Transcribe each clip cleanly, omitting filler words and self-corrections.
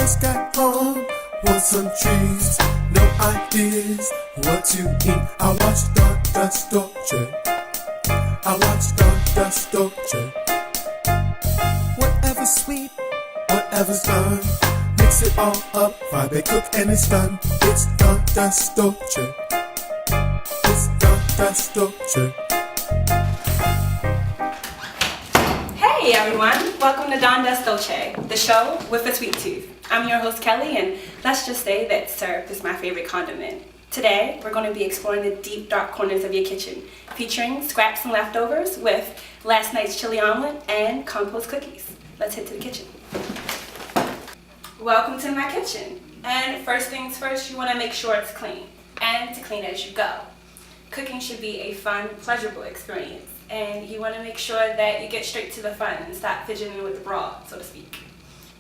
just got home, want some trees, no ideas what to eat. I watch Stardust Dolce, I watch Stardust Dolce. Whatever's sweet, whatever's done, mix it all up, fry, bake, cook, and it's done. It's Stardust Dolce, it's Stardust Dolce. Hey everyone, welcome to Stardust Dolce, the show with a sweet tooth. I'm your host Kelly, and let's just say that syrup is my favorite condiment. Today, we're going to be exploring the deep, dark corners of your kitchen, featuring scraps and leftovers with last night's chili omelet and compost cookies. Let's head to the kitchen. Welcome to my kitchen. And first things first, you want to make sure it's clean, and to clean as you go. Cooking should be a fun, pleasurable experience. And you want to make sure that you get straight to the fun and stop fidgeting with the broth, so to speak.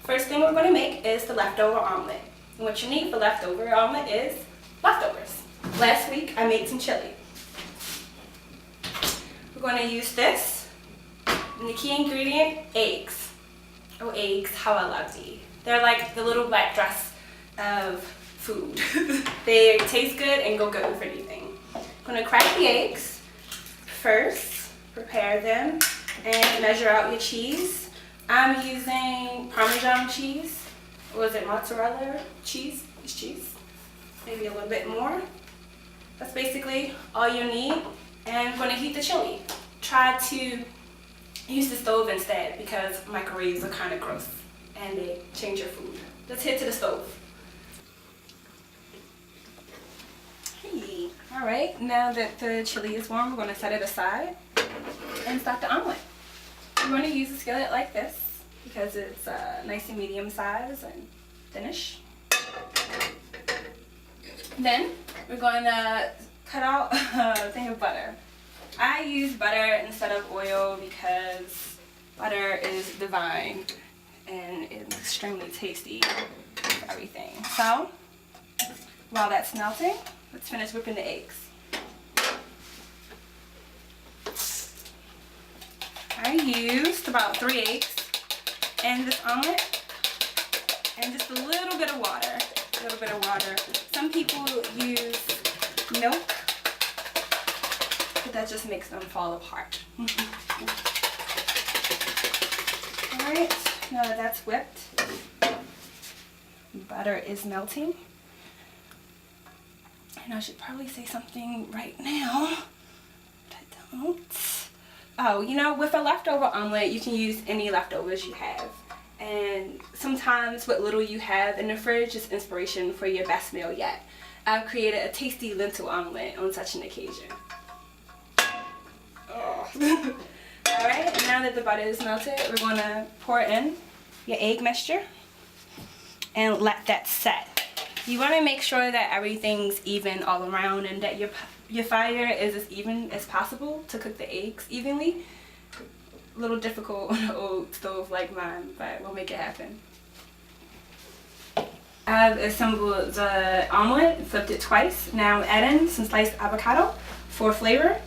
First thing we're going to make is the leftover omelet. And what you need for leftover omelet is leftovers. Last week I made some chili. We're going to use this. And the key ingredient, eggs. Oh, eggs, how I love these. They're like the little black dress of food. They taste good and go good with anything. I'm going to crack the eggs first. Prepare them and measure out your cheese. I'm using Parmesan cheese. Or is it mozzarella cheese? It's cheese. Maybe a little bit more. That's basically all you need. And I'm going to heat the chili. Try to use the stove instead because microwaves are kind of gross and they change your food. Let's head to the stove. Hey. Alright, now that the chili is warm, we're going to set it aside and start the omelet. We're going to use a skillet like this because it's nice and medium size and thinnish. Then we're going to cut out a thing of butter. I use butter instead of oil because butter is divine and it's extremely tasty with everything. So while that's melting, let's finish whipping the eggs. I used about 3 eggs in this omelet and just a little bit of water. Some people use milk, but that just makes them fall apart. Alright, now that that's whipped, butter is melting. And I should probably say something right now, but I don't. Oh, you know, with a leftover omelet, you can use any leftovers you have. And sometimes what little you have in the fridge is inspiration for your best meal yet. I've created a tasty lentil omelet on such an occasion. Oh. Alright, and now that the butter is melted, we're going to pour in your egg mixture and let that set. You want to make sure that everything's even all around and that your fire is as even as possible to cook the eggs evenly. A little difficult on an old stove like mine, but we'll make it happen. I've assembled the omelet, flipped it twice. Now I'm adding some sliced avocado for flavor,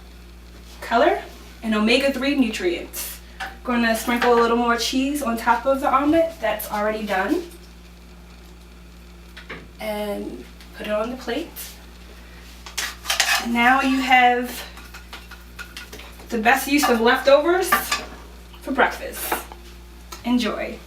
color, and omega-3 nutrients. Going to sprinkle a little more cheese on top of the omelet that's already done. And put it on the plate. And now you have the best use of leftovers for breakfast. Enjoy.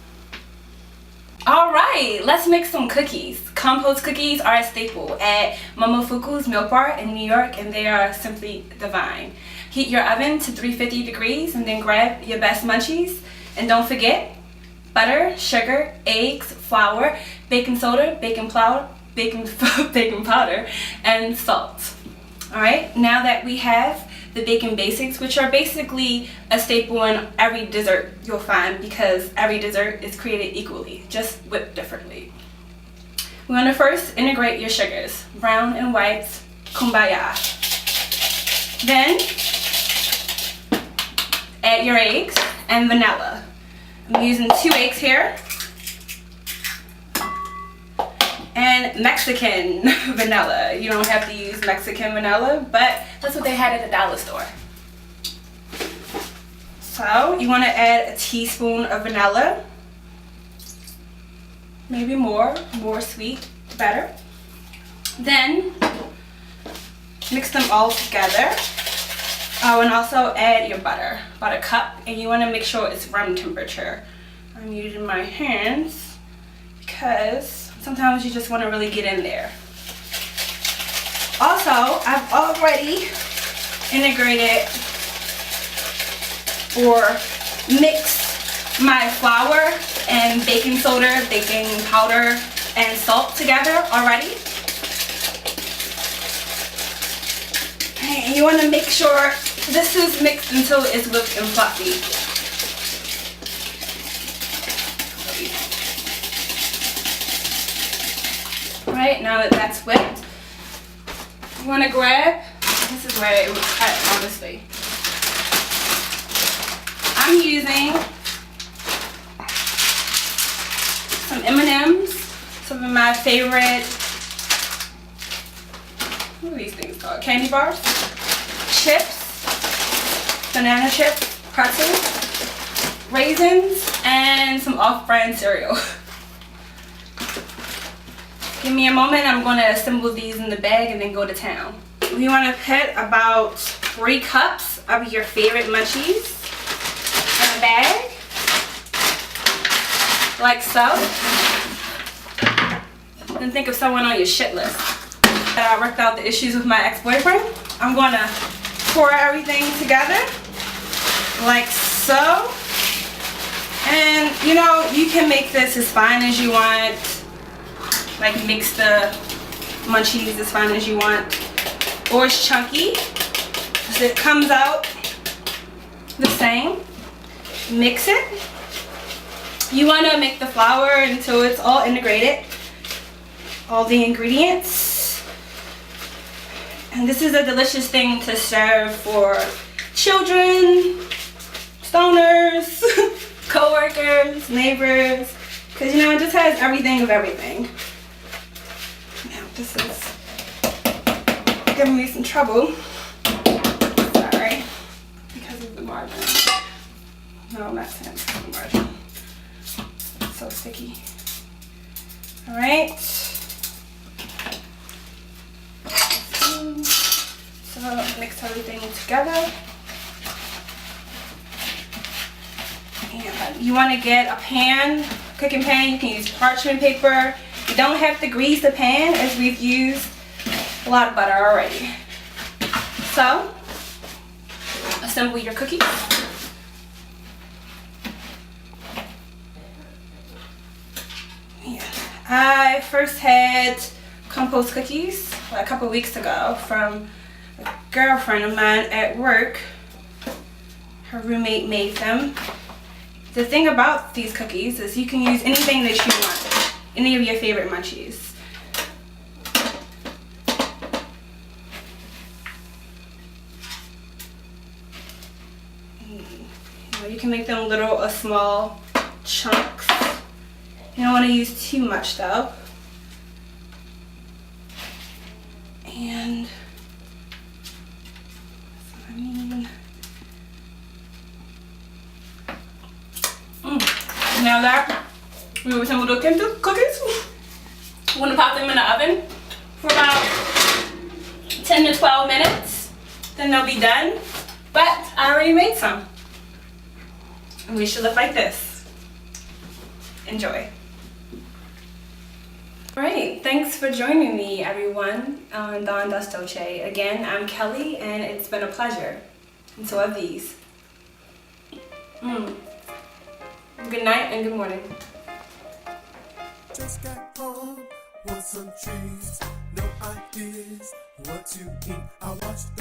Alright, let's make some cookies. Compost cookies are a staple at Momofuku's Milk Bar in New York, and they are simply divine. Heat your oven to 350 degrees and then grab your best munchies. And don't forget, butter, sugar, eggs, flour, baking soda, baking powder, and salt. Alright, now that we have the baking basics, which are basically a staple in every dessert you'll find because every dessert is created equally, just whipped differently. We're going to first integrate your sugars, brown and white, kumbaya. Then add your eggs and vanilla. I'm using 2 eggs here. And Mexican vanilla. You don't have to use Mexican vanilla, but that's what they had at the dollar store. So you want to add a teaspoon of vanilla. maybe more sweet, the better. Then mix them all together. Oh, and also add your butter, about a cup, and you want to make sure it's room temperature. I'm using my hands because sometimes you just want to really get in there. Also, I've already integrated or mixed my flour and baking soda, baking powder, and salt together already. And you want to make sure this is mixed until it's whipped and fluffy. Alright, now that that's whipped, you want to grab, this is where it was cut, honestly. I'm using some M&Ms, some of my favorite, what are these things called? Candy bars, chips, banana chips, pretzels, raisins, and some off-brand cereal. Give me a moment, I'm going to assemble these in the bag and then go to town. You want to put about 3 cups of your favorite munchies in a bag, like so. Then think of someone on your shit list. That I worked out the issues with my ex-boyfriend. I'm going to pour everything together, like so. And you know, you can make this as fine as you want. Like mix the munchies as fine as you want, or it's chunky, so it comes out the same. Mix it. You want to make the flour until it's all integrated, all the ingredients. And this is a delicious thing to serve for children, stoners, co-workers, neighbors, because you know, it just has everything of everything. This is giving me some trouble. Sorry. Because of the margin. No, I'm not saying because of the margin. It's so sticky. Alright. So mix everything together. And you want to get a pan, cooking pan. You can use parchment paper. You don't have to grease the pan as we've used a lot of butter already. So, assemble your cookies. Yeah. I first had compost cookies a couple weeks ago from a girlfriend of mine at work. Her roommate made them. The thing about these cookies is you can use anything that you want. Any of your favorite munchies. You can make them little or small chunks. You don't want to use too much though. And now that we assembled the cookies, I'm going to pop them in the oven for about 10 to 12 minutes. Then they'll be done. But I already made some. And we should look like this. Enjoy. Alright, thanks for joining me everyone on Don Das Dolce. Again, I'm Kelly and it's been a pleasure. And so are these. Good night and good morning. Just got home, want some treats, no ideas what to eat. I watched